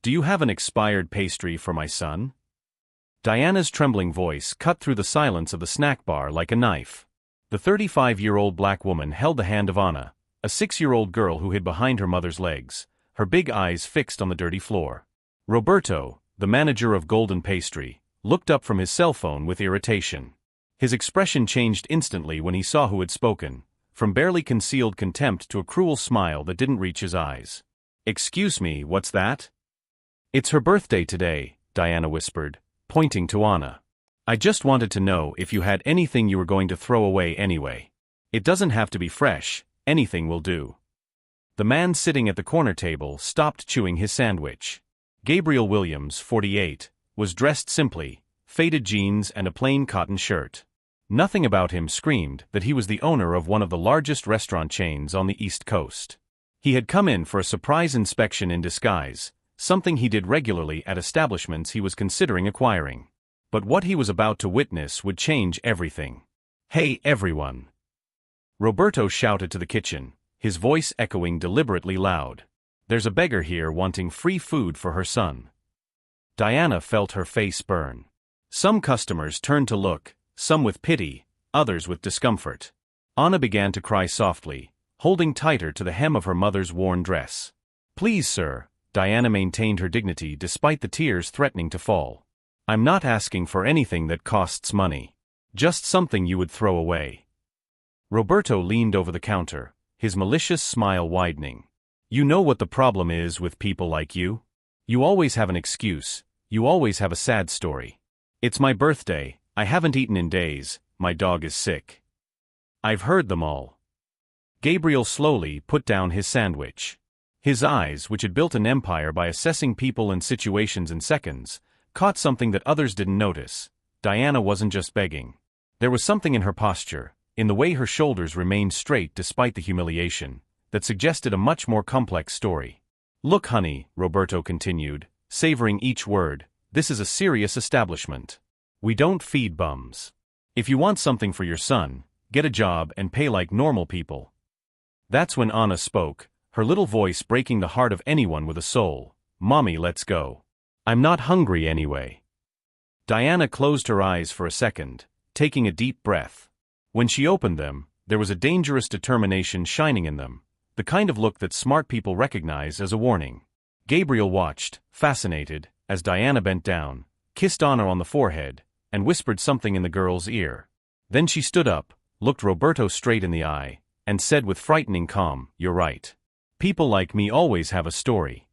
Do you have an expired pastry for my son? Diana's trembling voice cut through the silence of the snack bar like a knife. The 35-year-old black woman held the hand of Anna, a 6-year-old girl who hid behind her mother's legs, her big eyes fixed on the dirty floor. Roberto, the manager of Golden Pastry, looked up from his cell phone with irritation. His expression changed instantly when he saw who had spoken, from barely concealed contempt to a cruel smile that didn't reach his eyes. "Excuse me, what's that?" "It's her birthday today," Diana whispered, pointing to Anna. "I just wanted to know if you had anything you were going to throw away anyway. It doesn't have to be fresh, anything will do." The man sitting at the corner table stopped chewing his sandwich. Gabriel Williams, 48, was dressed simply, faded jeans and a plain cotton shirt. Nothing about him screamed that he was the owner of one of the largest restaurant chains on the East Coast. He had come in for a surprise inspection in disguise, something he did regularly at establishments he was considering acquiring. But what he was about to witness would change everything. "Hey everyone!" Roberto shouted to the kitchen, his voice echoing deliberately loud. "There's a beggar here wanting free food for her son." Diana felt her face burn. Some customers turned to look, some with pity, others with discomfort. Anna began to cry softly, holding tighter to the hem of her mother's worn dress. "Please, sir," Diana maintained her dignity despite the tears threatening to fall. "I'm not asking for anything that costs money. Just something you would throw away." Roberto leaned over the counter, his malicious smile widening. "You know what the problem is with people like you? You always have an excuse, you always have a sad story. It's my birthday, I haven't eaten in days, my dog is sick." "I've heard them all." Gabriel slowly put down his sandwich. His eyes, which had built an empire by assessing people and situations in seconds, caught something that others didn't notice. Diana wasn't just begging. There was something in her posture, in the way her shoulders remained straight despite the humiliation, that suggested a much more complex story. "Look, honey," Roberto continued, savoring each word, "this is a serious establishment. We don't feed bums. If you want something for your son, get a job and pay like normal people." That's when Anna spoke, her little voice breaking the heart of anyone with a soul. "Mommy, let's go. I'm not hungry anyway." Diana closed her eyes for a second, taking a deep breath. When she opened them, there was a dangerous determination shining in them, the kind of look that smart people recognize as a warning. Gabriel watched, fascinated, as Diana bent down, kissed Anna on the forehead, and whispered something in the girl's ear. Then she stood up, looked Roberto straight in the eye, and said with frightening calm, "You're right. People like me always have a story."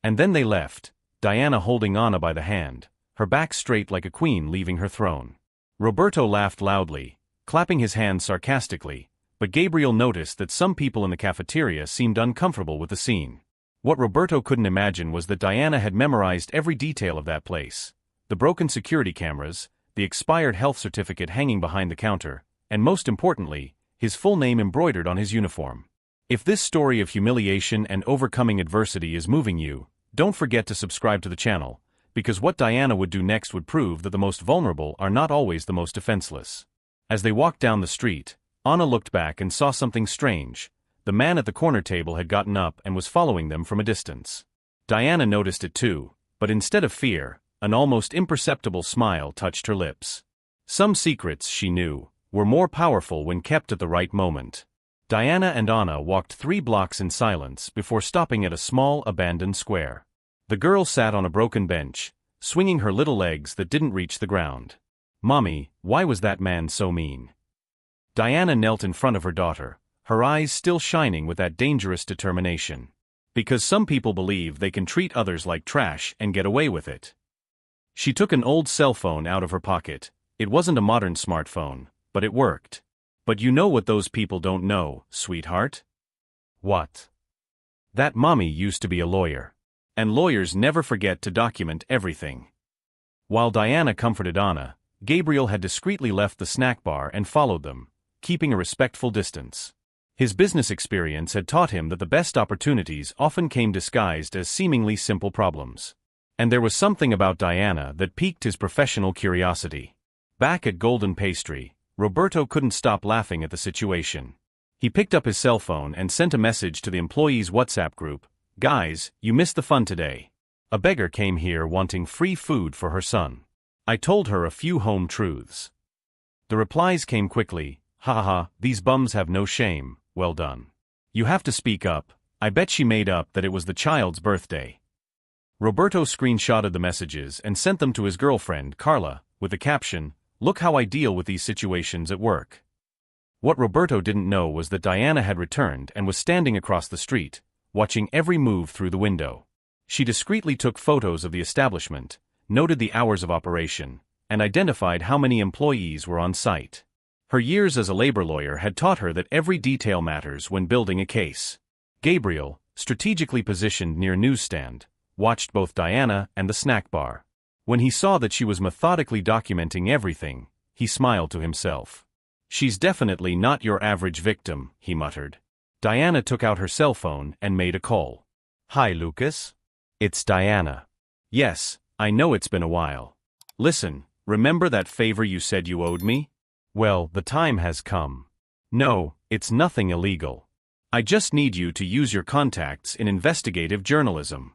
And then they left, Diana holding Anna by the hand, her back straight like a queen leaving her throne. Roberto laughed loudly, clapping his hands sarcastically, but Gabriel noticed that some people in the cafeteria seemed uncomfortable with the scene. What Roberto couldn't imagine was that Diana had memorized every detail of that place. The broken security cameras, the expired health certificate hanging behind the counter, and most importantly, his full name embroidered on his uniform. If this story of humiliation and overcoming adversity is moving you, don't forget to subscribe to the channel, because what Diana would do next would prove that the most vulnerable are not always the most defenseless. As they walked down the street, Anna looked back and saw something strange. The man at the corner table had gotten up and was following them from a distance. Diana noticed it too, but instead of fear, an almost imperceptible smile touched her lips. Some secrets, she knew, were more powerful when kept at the right moment. Diana and Anna walked 3 blocks in silence before stopping at a small, abandoned square. The girl sat on a broken bench, swinging her little legs that didn't reach the ground. "Mommy, why was that man so mean?" Diana knelt in front of her daughter, her eyes still shining with that dangerous determination. "Because some people believe they can treat others like trash and get away with it." She took an old cell phone out of her pocket. It wasn't a modern smartphone, but it worked. "But you know what those people don't know, sweetheart?" "What?" "That Mommy used to be a lawyer. And lawyers never forget to document everything." While Diana comforted Anna, Gabriel had discreetly left the snack bar and followed them, keeping a respectful distance. His business experience had taught him that the best opportunities often came disguised as seemingly simple problems. And there was something about Diana that piqued his professional curiosity. Back at Golden Pastry, Roberto couldn't stop laughing at the situation. He picked up his cell phone and sent a message to the employees' WhatsApp group. "Guys, you missed the fun today. A beggar came here wanting free food for her son. I told her a few home truths. The replies came quickly. Ha ha ha, these bums have no shame, well done. You have to speak up. I bet she made up that it was the child's birthday. Roberto screenshotted the messages and sent them to his girlfriend, Carla, with the caption, "Look how I deal with these situations at work." What Roberto didn't know was that Diana had returned and was standing across the street, watching every move through the window. She discreetly took photos of the establishment, noted the hours of operation, and identified how many employees were on site. Her years as a labor lawyer had taught her that every detail matters when building a case. Gabriel, strategically positioned near a newsstand, watched both Diana and the snack bar. When he saw that she was methodically documenting everything, he smiled to himself. "She's definitely not your average victim," he muttered. Diana took out her cell phone and made a call. "Hi, Lucas. It's Diana. Yes, I know it's been a while. Listen, remember that favor you said you owed me? Well, the time has come. No, it's nothing illegal. I just need you to use your contacts in investigative journalism."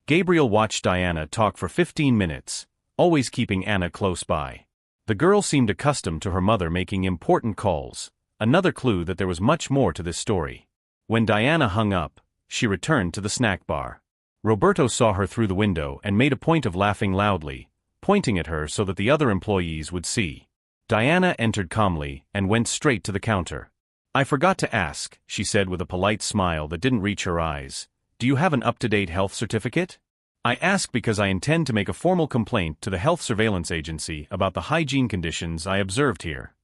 Gabriel watched Diana talk for 15 minutes, always keeping Anna close by. The girl seemed accustomed to her mother making important calls, another clue that there was much more to this story. When Diana hung up, she returned to the snack bar. Roberto saw her through the window and made a point of laughing loudly, pointing at her so that the other employees would see. Diana entered calmly and went straight to the counter. "I forgot to ask," she said with a polite smile that didn't reach her eyes. "Do you have an up-to-date health certificate? I ask because I intend to make a formal complaint to the Health Surveillance Agency about the hygiene conditions I observed here."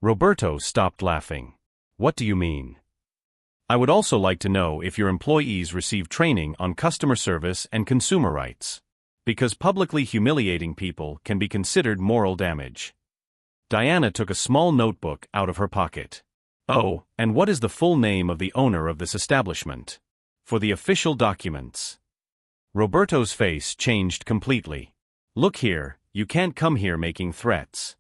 Roberto stopped laughing. "What do you mean?" "I would also like to know if your employees receive training on customer service and consumer rights. Because publicly humiliating people can be considered moral damage." Diana took a small notebook out of her pocket. "Oh, and what is the full name of the owner of this establishment? For the official documents." Roberto's face changed completely. "Look here, you can't come here making threats."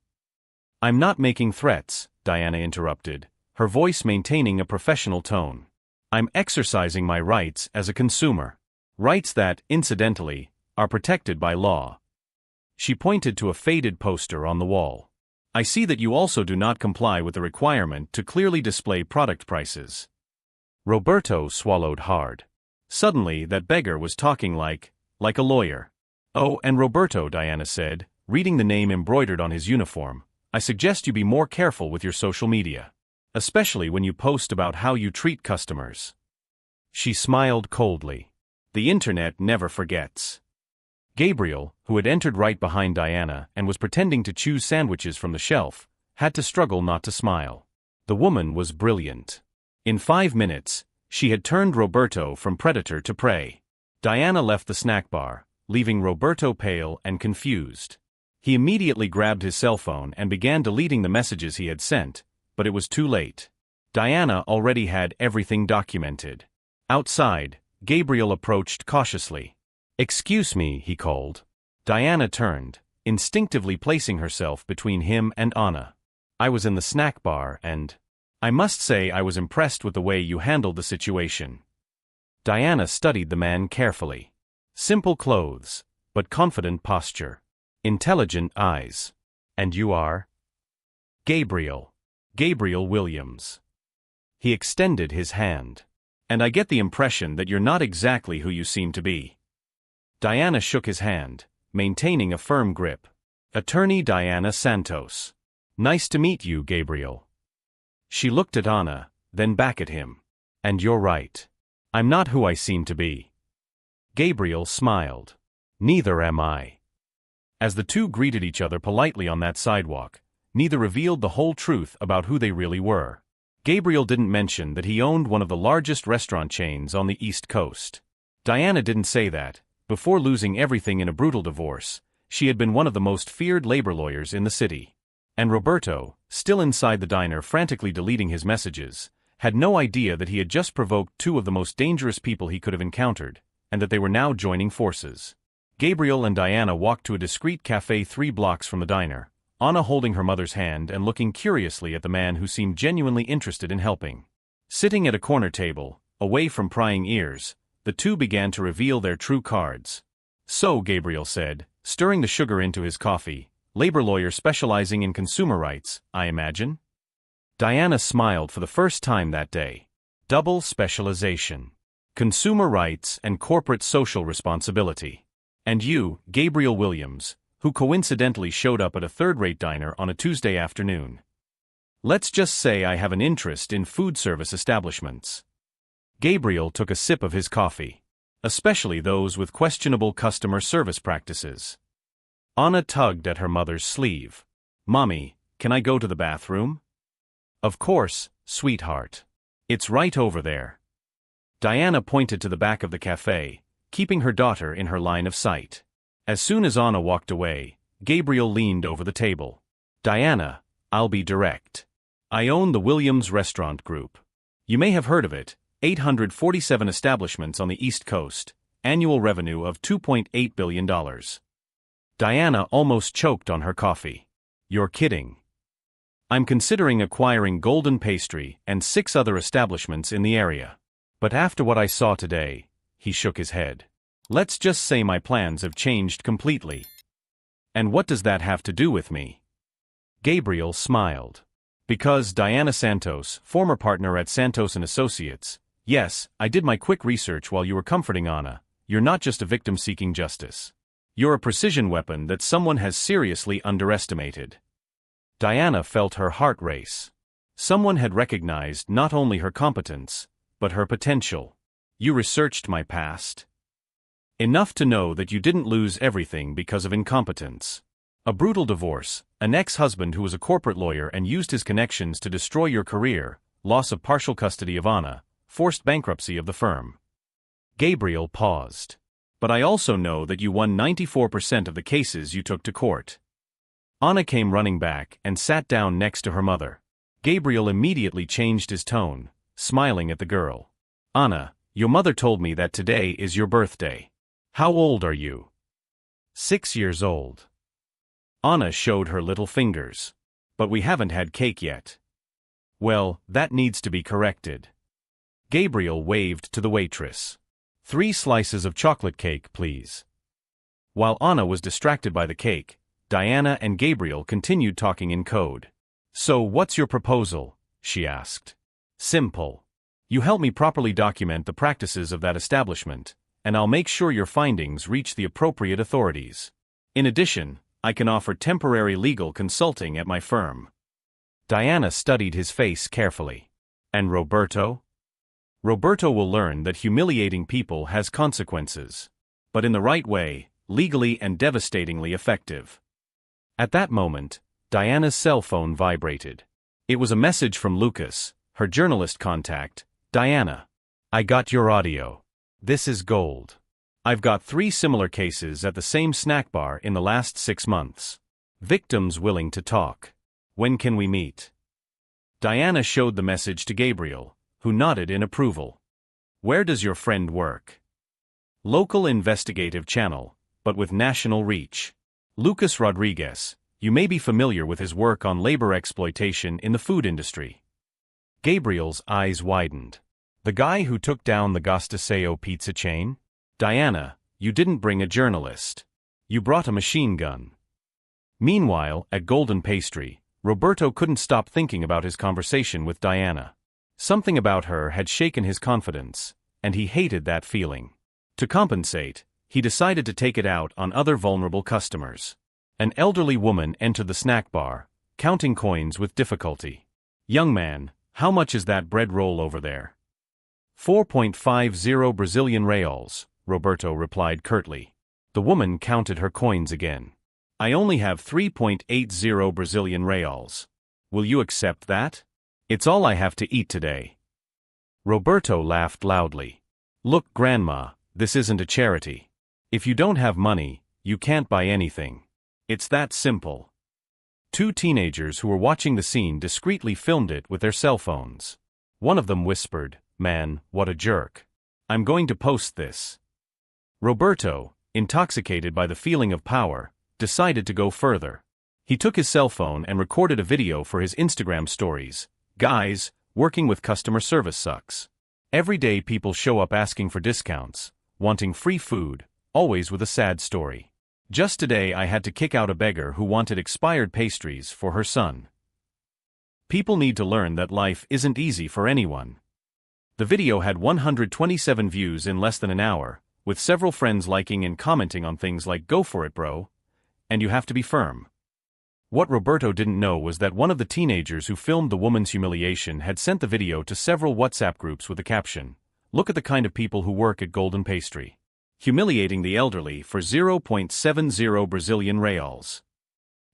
"I'm not making threats," Diana interrupted, her voice maintaining a professional tone. "I'm exercising my rights as a consumer. Rights that, incidentally, are protected by law." She pointed to a faded poster on the wall. "I see that you also do not comply with the requirement to clearly display product prices." Roberto swallowed hard. Suddenly, that beggar was talking like a lawyer. "Oh, and Roberto," Diana said, reading the name embroidered on his uniform, "I suggest you be more careful with your social media. Especially when you post about how you treat customers." She smiled coldly. The internet never forgets. Gabriel, who had entered right behind Diana and was pretending to choose sandwiches from the shelf, had to struggle not to smile. The woman was brilliant. In 5 minutes, she had turned Roberto from predator to prey. Diana left the snack bar, leaving Roberto pale and confused. He immediately grabbed his cell phone and began deleting the messages he had sent, but it was too late. Diana already had everything documented. Outside, Gabriel approached cautiously. "Excuse me," he called. Diana turned, instinctively placing herself between him and Anna. "I was in the snack bar and I must say I was impressed with the way you handled the situation." Diana studied the man carefully. Simple clothes, but confident posture. Intelligent eyes. "And you are?" "Gabriel. Gabriel Williams." He extended his hand. "And I get the impression that you're not exactly who you seem to be." Diana shook his hand, maintaining a firm grip. "Attorney Diana Santos. Nice to meet you, Gabriel." She looked at Anna, then back at him. "And you're right. I'm not who I seem to be." Gabriel smiled. "Neither am I." As the two greeted each other politely on that sidewalk, neither revealed the whole truth about who they really were. Gabriel didn't mention that he owned one of the largest restaurant chains on the East Coast. Diana didn't say that, before losing everything in a brutal divorce, she had been one of the most feared labor lawyers in the city. And Roberto, still inside the diner frantically deleting his messages, had no idea that he had just provoked two of the most dangerous people he could have encountered, and that they were now joining forces. Gabriel and Diana walked to a discreet cafe 3 blocks from the diner, Anna holding her mother's hand and looking curiously at the man who seemed genuinely interested in helping. Sitting at a corner table, away from prying ears, the two began to reveal their true cards. "So," Gabriel said, stirring the sugar into his coffee, "labor lawyer specializing in consumer rights, I imagine?" Diana smiled for the first time that day. Double specialization. Consumer rights and corporate social responsibility. "And you, Gabriel Williams, who coincidentally showed up at a third-rate diner on a Tuesday afternoon. Let's just say I have an interest in food service establishments." Gabriel took a sip of his coffee. "Especially those with questionable customer service practices." Anna tugged at her mother's sleeve. "Mommy, can I go to the bathroom?" "Of course, sweetheart. It's right over there." Diana pointed to the back of the cafe, keeping her daughter in her line of sight. As soon as Anna walked away, Gabriel leaned over the table. "Diana, I'll be direct. I own the Williams Restaurant Group. You may have heard of it, 847 establishments on the East Coast, annual revenue of $2.8 billion. Diana almost choked on her coffee. "You're kidding." "I'm considering acquiring Golden Pastry and 6 other establishments in the area. But after what I saw today," he shook his head. "Let's just say my plans have changed completely." "And what does that have to do with me?" Gabriel smiled. "Because Diana Santos, former partner at Santos & Associates, yes, I did my quick research while you were comforting Anna, you're not just a victim seeking justice. You're a precision weapon that someone has seriously underestimated." Diana felt her heart race. Someone had recognized not only her competence, but her potential. "You researched my past? Enough to know that you didn't lose everything because of incompetence. A brutal divorce, an ex-husband who was a corporate lawyer and used his connections to destroy your career, loss of partial custody of Anna, forced bankruptcy of the firm." Gabriel paused. "But I also know that you won 94% of the cases you took to court." Anna came running back and sat down next to her mother. Gabriel immediately changed his tone, smiling at the girl. "Anna, your mother told me that today is your birthday. How old are you?" 6 years old. Anna showed her little fingers. "But we haven't had cake yet." "Well, that needs to be corrected." Gabriel waved to the waitress. 3 slices of chocolate cake, please." While Anna was distracted by the cake, Diana and Gabriel continued talking in code. "So what's your proposal?" she asked. "Simple. You help me properly document the practices of that establishment, and I'll make sure your findings reach the appropriate authorities. In addition, I can offer temporary legal consulting at my firm." Diana studied his face carefully. "And Roberto?" "Roberto will learn that humiliating people has consequences. But in the right way, legally and devastatingly effective." At that moment, Diana's cell phone vibrated. It was a message from Lucas, her journalist contact. "Diana, I got your audio. This is gold. I've got 3 similar cases at the same snack bar in the last 6 months. Victims willing to talk. When can we meet?" Diana showed the message to Gabriel, who nodded in approval. "Where does your friend work?" "Local investigative channel, but with national reach. Lucas Rodriguez. You may be familiar with his work on labor exploitation in the food industry." Gabriel's eyes widened. "The guy who took down the Gostaseo pizza chain?" "Diana, you didn't bring a journalist. You brought a machine gun." Meanwhile, at Golden Pastry, Roberto couldn't stop thinking about his conversation with Diana. Something about her had shaken his confidence, and he hated that feeling. To compensate, he decided to take it out on other vulnerable customers. An elderly woman entered the snack bar, counting coins with difficulty. "Young man, how much is that bread roll over there?" 4.50 Brazilian reals, Roberto replied curtly. The woman counted her coins again. "I only have 3.80 Brazilian reals. Will you accept that? It's all I have to eat today." Roberto laughed loudly. "Look, Grandma, this isn't a charity. If you don't have money, you can't buy anything. It's that simple." 2 teenagers who were watching the scene discreetly filmed it with their cell phones. One of them whispered, "Man, what a jerk. I'm going to post this." Roberto, intoxicated by the feeling of power, decided to go further. He took his cell phone and recorded a video for his Instagram stories. "Guys, working with customer service sucks. Every day people show up asking for discounts, wanting free food, always with a sad story. Just today I had to kick out a beggar who wanted expired pastries for her son. People need to learn that life isn't easy for anyone. The video had 127 views in less than an hour, with several friends liking and commenting on things like "Go for it, bro," and "You have to be firm." What Roberto didn't know was that one of the teenagers who filmed the woman's humiliation had sent the video to several WhatsApp groups with the caption, "Look at the kind of people who work at Golden Pastry. Humiliating the elderly for 0.70 Brazilian reals."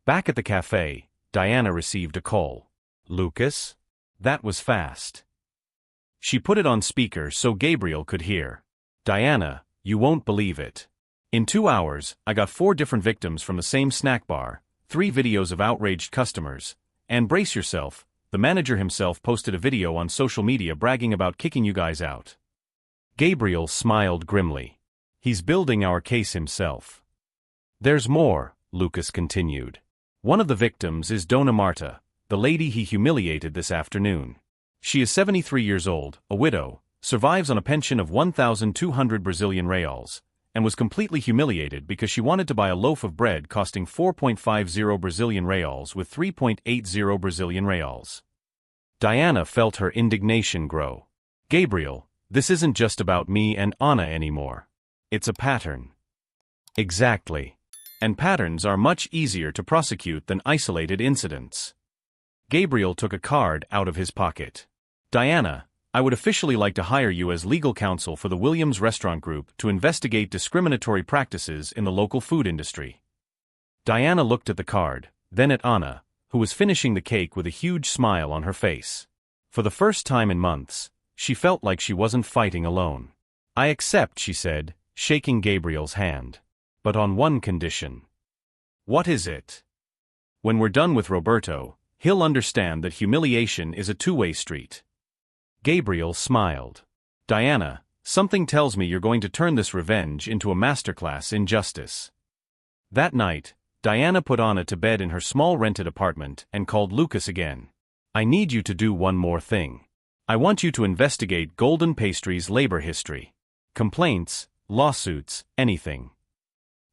Back at the cafe, Diana received a call. "Lucas?" That was fast. She put it on speaker so Gabriel could hear. "Diana, you won't believe it. In 2 hours, I got 4 different victims from the same snack bar, 3 videos of outraged customers, and brace yourself, the manager himself posted a video on social media bragging about kicking you guys out." Gabriel smiled grimly. "He's building our case himself." "There's more," Lucas continued. "One of the victims is Dona Marta, the lady he humiliated this afternoon. She is 73 years old, a widow, survives on a pension of 1,200 Brazilian reals, and was completely humiliated because she wanted to buy a loaf of bread costing 4.50 Brazilian reals with 3.80 Brazilian reals." Diana felt her indignation grow. "Gabriel, this isn't just about me and Anna anymore. It's a pattern." "Exactly. And patterns are much easier to prosecute than isolated incidents." Gabriel took a card out of his pocket. "Diana, I would officially like to hire you as legal counsel for the Williams Restaurant Group to investigate discriminatory practices in the local food industry." Diana looked at the card, then at Anna, who was finishing the cake with a huge smile on her face. For the first time in months, she felt like she wasn't fighting alone. "I accept," she said, shaking Gabriel's hand. "But on one condition." "What is it?" "When we're done with Roberto, he'll understand that humiliation is a two-way street." Gabriel smiled. "Diana, something tells me you're going to turn this revenge into a masterclass in justice." That night, Diana put Anna to bed in her small rented apartment and called Lucas again. "I need you to do one more thing. I want you to investigate Golden Pastry's labor history. Complaints, lawsuits, anything."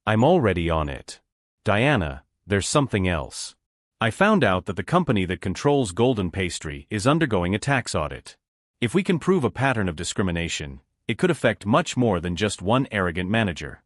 "I'm already on it." "Diana, there's something else. I found out that the company that controls Golden Pastry is undergoing a tax audit. If we can prove a pattern of discrimination, it could affect much more than just one arrogant manager."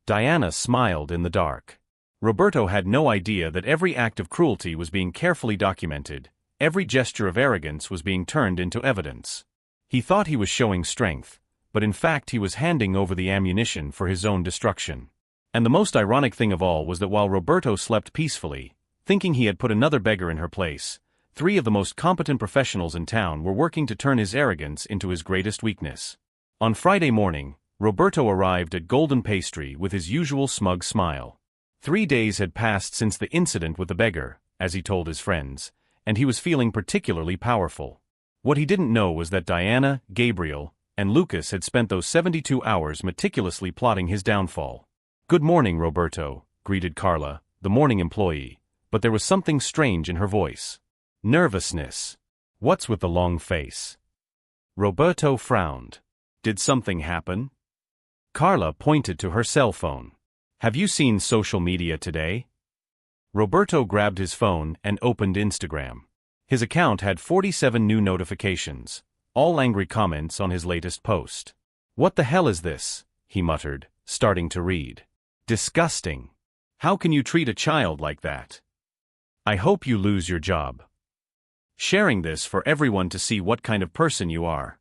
Diana smiled in the dark. Roberto had no idea that every act of cruelty was being carefully documented, every gesture of arrogance was being turned into evidence. He thought he was showing strength, but in fact he was handing over the ammunition for his own destruction. And the most ironic thing of all was that while Roberto slept peacefully, thinking he had put another beggar in her place, 3 of the most competent professionals in town were working to turn his arrogance into his greatest weakness. On Friday morning, Roberto arrived at Golden Pastry with his usual smug smile. 3 days had passed since the incident with the beggar, as he told his friends, and he was feeling particularly powerful. What he didn't know was that Diana, Gabriel, and Lucas had spent those 72 hours meticulously plotting his downfall. "Good morning, Roberto," greeted Carla, the morning employee, but there was something strange in her voice. Nervousness. "What's with the long face?" Roberto frowned. "Did something happen?" Carla pointed to her cell phone. "Have you seen social media today?" Roberto grabbed his phone and opened Instagram. His account had 47 new notifications, all angry comments on his latest post. "What the hell is this?" he muttered, starting to read. "Disgusting. How can you treat a child like that? I hope you lose your job. Sharing this for everyone to see what kind of person you are."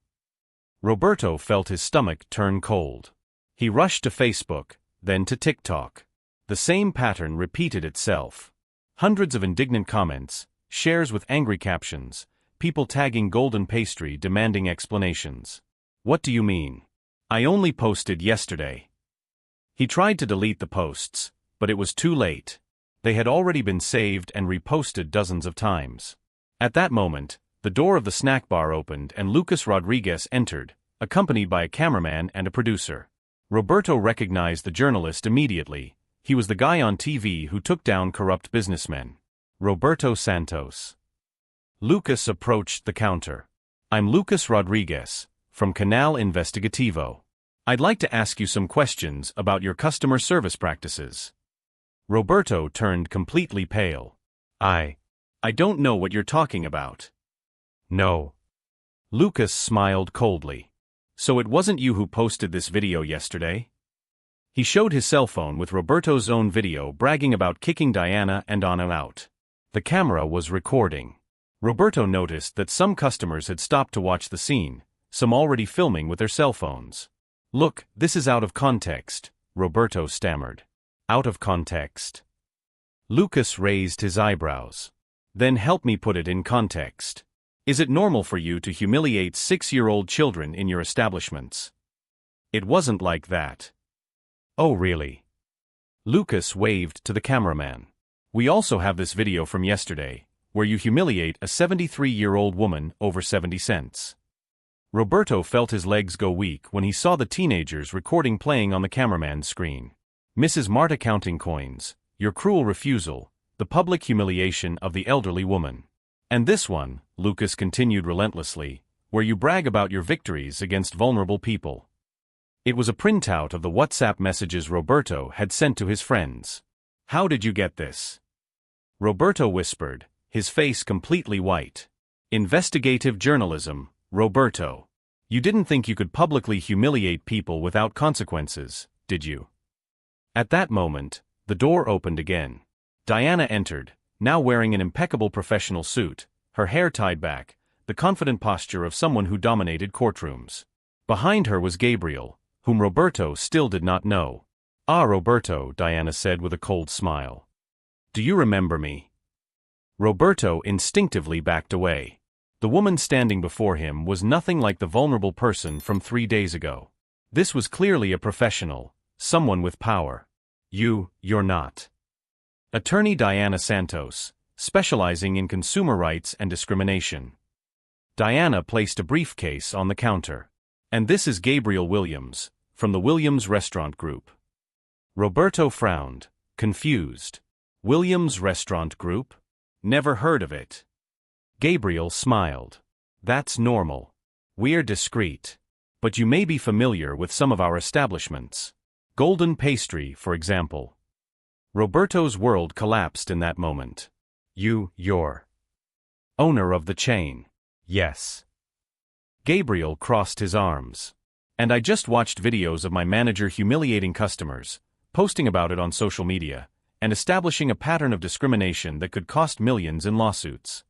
Roberto felt his stomach turn cold. He rushed to Facebook, then to TikTok. The same pattern repeated itself. Hundreds of indignant comments, shares with angry captions, people tagging Golden Pastry demanding explanations. "What do you mean? I only posted yesterday." He tried to delete the posts, but it was too late. They had already been saved and reposted dozens of times. At that moment, the door of the snack bar opened and Lucas Rodriguez entered, accompanied by a cameraman and a producer. Roberto recognized the journalist immediately. He was the guy on TV who took down corrupt businessmen. Roberto Santos. Lucas approached the counter. "I'm Lucas Rodriguez, from Canal Investigativo. I'd like to ask you some questions about your customer service practices. Roberto turned completely pale. I don't know what you're talking about. No. Lucas smiled coldly. So it wasn't you who posted this video yesterday? He showed his cell phone with Roberto's own video bragging about kicking Diana and Anna out. The camera was recording. Roberto noticed that some customers had stopped to watch the scene, some already filming with their cell phones. Look, this is out of context, Roberto stammered. Out of context? Lucas raised his eyebrows. Then help me put it in context. Is it normal for you to humiliate 6-year-old children in your establishments? It wasn't like that. Oh really? Lucas waved to the cameraman. We also have this video from yesterday, where you humiliate a 73-year-old woman over 70 cents. Roberto felt his legs go weak when he saw the teenagers recording playing on the cameraman's screen. Mrs. Marta counting coins, your cruel refusal, the public humiliation of the elderly woman. And this one, Lucas continued relentlessly, where you brag about your victories against vulnerable people. It was a printout of the WhatsApp messages Roberto had sent to his friends. How did you get this? Roberto whispered, his face completely white. Investigative journalism, Roberto. You didn't think you could publicly humiliate people without consequences, did you? At that moment, the door opened again. Diana entered, now wearing an impeccable professional suit, her hair tied back, the confident posture of someone who dominated courtrooms. Behind her was Gabriel, whom Roberto still did not know. Ah, Roberto, Diana said with a cold smile. Do you remember me? Roberto instinctively backed away. The woman standing before him was nothing like the vulnerable person from 3 days ago. This was clearly a professional, someone with power. You're not. Attorney Diana Santos, specializing in consumer rights and discrimination. Diana placed a briefcase on the counter. And this is Gabriel Williams, from the Williams Restaurant Group. Roberto frowned, confused. Williams Restaurant Group? Never heard of it. Gabriel smiled. That's normal. We're discreet. But you may be familiar with some of our establishments. Golden Pastry, for example. Roberto's world collapsed in that moment. You're owner of the chain. Yes. Gabriel crossed his arms. And I just watched videos of my manager humiliating customers, posting about it on social media, and establishing a pattern of discrimination that could cost millions in lawsuits.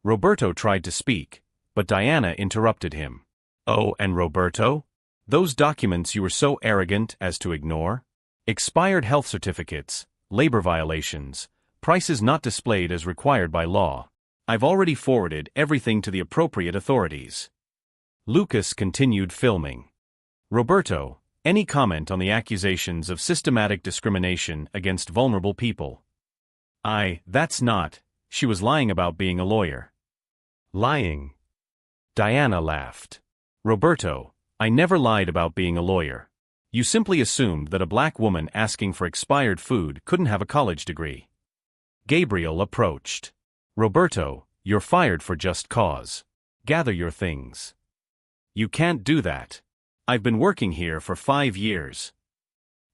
Roberto tried to speak, but Diana interrupted him. Oh, and Roberto? Those documents you were so arrogant as to ignore? Expired health certificates, labor violations, prices not displayed as required by law. I've already forwarded everything to the appropriate authorities. Lucas continued filming. Roberto, any comment on the accusations of systematic discrimination against vulnerable people? That's not. She was lying about being a lawyer. Lying? Diana laughed. Roberto, I never lied about being a lawyer. You simply assumed that a black woman asking for expired food couldn't have a college degree. Gabriel approached. Roberto, you're fired for just cause. Gather your things. You can't do that. I've been working here for 5 years.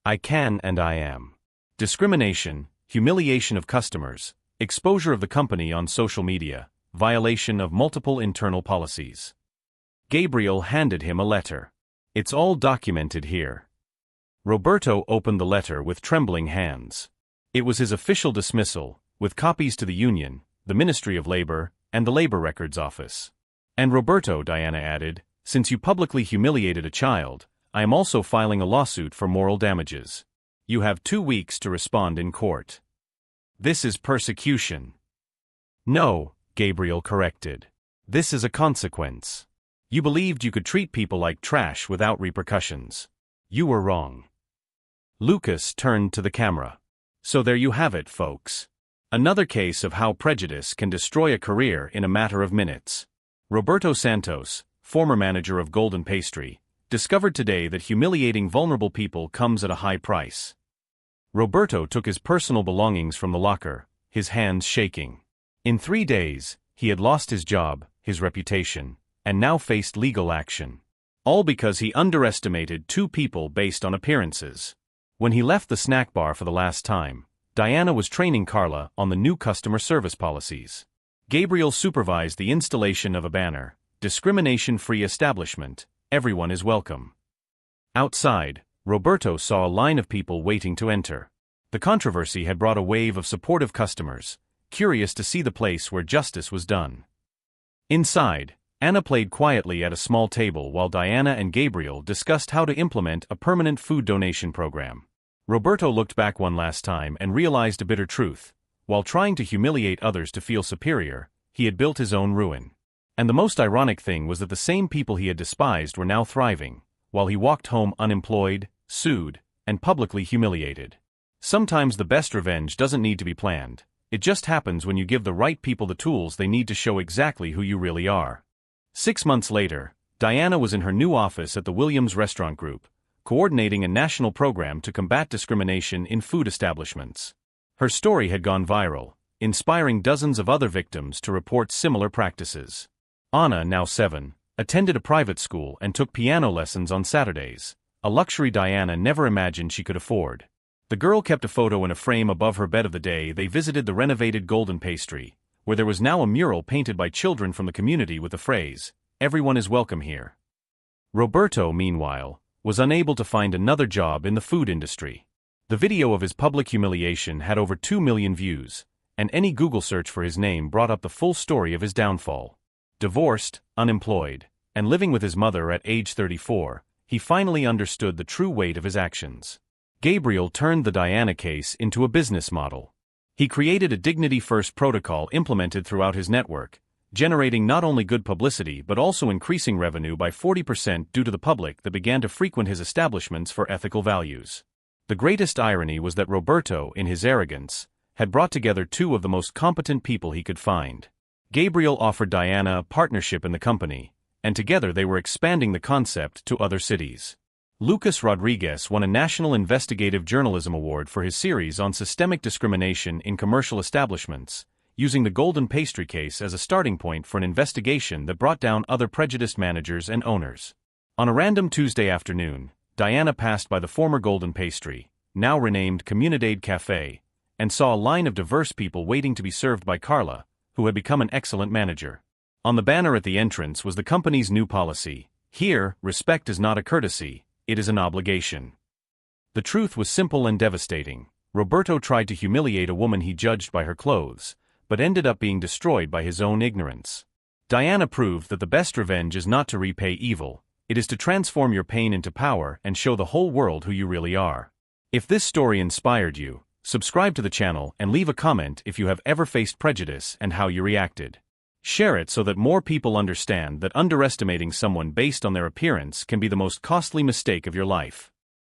I can and I am. Discrimination, humiliation of customers, exposure of the company on social media, violation of multiple internal policies. Gabriel handed him a letter. It's all documented here. Roberto opened the letter with trembling hands. It was his official dismissal, with copies to the union, the Ministry of Labor, and the Labor Records Office. And Roberto, Diana added, since you publicly humiliated a child, I am also filing a lawsuit for moral damages. You have 2 weeks to respond in court. This is persecution. No, Gabriel corrected. This is a consequence. You believed you could treat people like trash without repercussions. You were wrong. Lucas turned to the camera. So there you have it, folks. Another case of how prejudice can destroy a career in a matter of minutes. Roberto Santos, former manager of Golden Pastry, discovered today that humiliating vulnerable people comes at a high price. Roberto took his personal belongings from the locker, his hands shaking. In 3 days, he had lost his job, his reputation, and now faced legal action. All because he underestimated two people based on appearances. When he left the snack bar for the last time, Diana was training Carla on the new customer service policies. Gabriel supervised the installation of a banner, "Discrimination-free establishment, everyone is welcome." Outside, Roberto saw a line of people waiting to enter. The controversy had brought a wave of supportive customers, curious to see the place where justice was done. Inside, Anna played quietly at a small table while Diana and Gabriel discussed how to implement a permanent food donation program. Roberto looked back one last time and realized a bitter truth. While trying to humiliate others to feel superior, he had built his own ruin. And the most ironic thing was that the same people he had despised were now thriving, while he walked home unemployed, sued, and publicly humiliated. Sometimes the best revenge doesn't need to be planned. It just happens when you give the right people the tools they need to show exactly who you really are. 6 months later, Diana was in her new office at the Williams Restaurant Group, coordinating a national program to combat discrimination in food establishments. Her story had gone viral, inspiring dozens of other victims to report similar practices. Anna, now 7, attended a private school and took piano lessons on Saturdays, a luxury Diana never imagined she could afford. The girl kept a photo in a frame above her bed of the day they visited the renovated Golden Pastry, where there was now a mural painted by children from the community with the phrase, "Everyone is welcome here." Roberto, meanwhile, was unable to find another job in the food industry. The video of his public humiliation had over 2 million views, and any Google search for his name brought up the full story of his downfall. Divorced, unemployed, and living with his mother at age 34, he finally understood the true weight of his actions. Gabriel turned the Diana case into a business model. He created a dignity-first protocol implemented throughout his network, generating not only good publicity but also increasing revenue by 40% due to the public that began to frequent his establishments for ethical values. The greatest irony was that Roberto, in his arrogance, had brought together two of the most competent people he could find. Gabriel offered Diana a partnership in the company, and together they were expanding the concept to other cities. Lucas Rodriguez won a National Investigative Journalism Award for his series on systemic discrimination in commercial establishments, using the Golden Pastry case as a starting point for an investigation that brought down other prejudiced managers and owners. On a random Tuesday afternoon, Diana passed by the former Golden Pastry, now renamed Comunidad Café, and saw a line of diverse people waiting to be served by Carla, who had become an excellent manager. On the banner at the entrance was the company's new policy: "Here, respect is not a courtesy, it is an obligation." The truth was simple and devastating. Roberto tried to humiliate a woman he judged by her clothes, but ended up being destroyed by his own ignorance. Diana proved that the best revenge is not to repay evil, it is to transform your pain into power and show the whole world who you really are. If this story inspired you, subscribe to the channel and leave a comment if you have ever faced prejudice and how you reacted. Share it so that more people understand that underestimating someone based on their appearance can be the most costly mistake of your life.